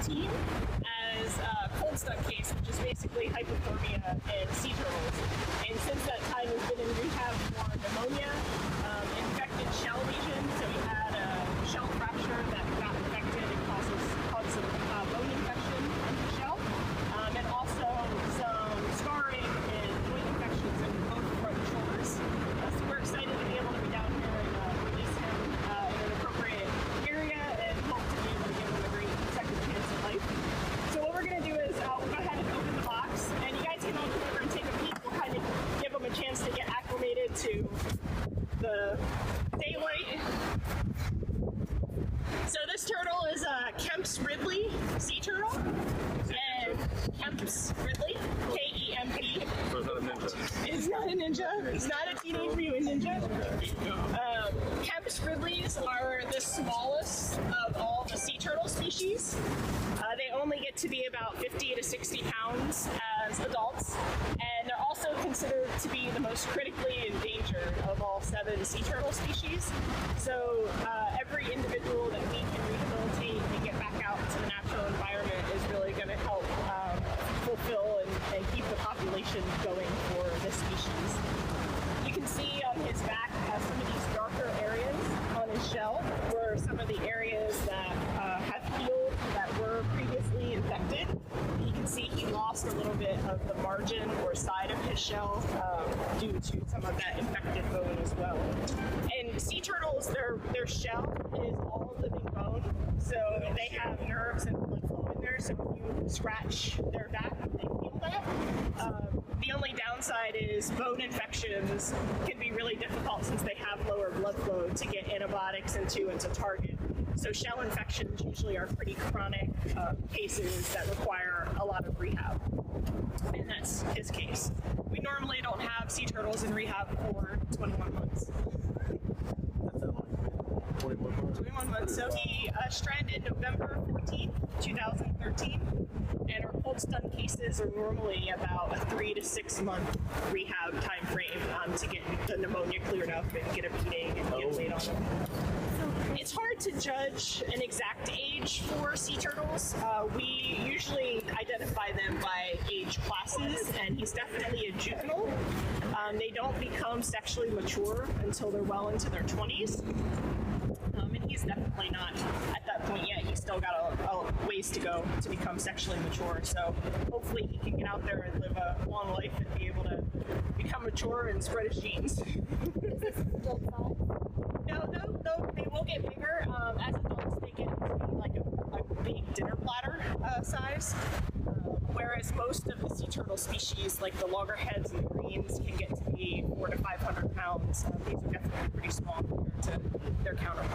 2013 as a cold stunt case, which is basically hypothermia in sea turtles. And since that time, we've been in rehab for pneumonia, infected shell lesions. So we had a shell fracture that got infected and caused some bone infection in the shell, and also some scarring and joint infections in both front shoulders. So we're excited to be able to be down here and release him in an appropriate area and hope to be able to give him a great second chance at life. So what we're going to do is we'll go ahead and open the box, and you guys can all come over and take a peek. We'll kind of give him a chance to get acclimated to the daylight. So this turtle is a Kemp's Ridley sea turtle. And Kemp's Ridley, K-E-M-P. So it's not a ninja? It's not a ninja. It's not a Teenage Mutant Ninja. Kemp's Ridleys are the smallest of all the sea turtle species. They only get to be about 50 to 60 pounds as adults, and they're also considered to be the most critically endangered of all 7 sea turtle species. So every individual that we can rehabilitate and get back out to the natural environment is really going to help fulfill and keep the population going for this species. You can see on his back some of these darker areas on his shell were some of the areas that have healed that were previously infected. You can see he lost a little bit of the margin or side of his shell due to some of that infected bone as well. And sea turtles, their shell is all living bone, so they have nerves and blood flow in there, so if you scratch their back, they feel that. The only downside is bone infections can be really difficult since they have lower blood flow to get antibiotics into and to target. So shell infections usually are pretty chronic cases that require a lot of rehab. And that's his case. We normally don't have sea turtles in rehab for 21 months. 21 months. So he stranded November 14th, 2013. And our cold stun cases are normally about a 3 to 6 month rehab time frame to get the pneumonia cleared up and get a beating and get weight on them. It's hard to judge an exact age for sea turtles. We usually identify them by age classes, and he's definitely a juvenile. They don't become sexually mature until they're well into their 20s. And he's definitely not at that point yet. He's still got a ways to go to become sexually mature. So hopefully he can get out there and live a long life and be able to become mature and spread his genes. No, they will get bigger. As adults, they get to be like a big dinner platter size. Whereas most of the sea turtle species, like the loggerheads and the greens, can get to be 400 to 500 pounds. These are definitely pretty small compared to their counterparts.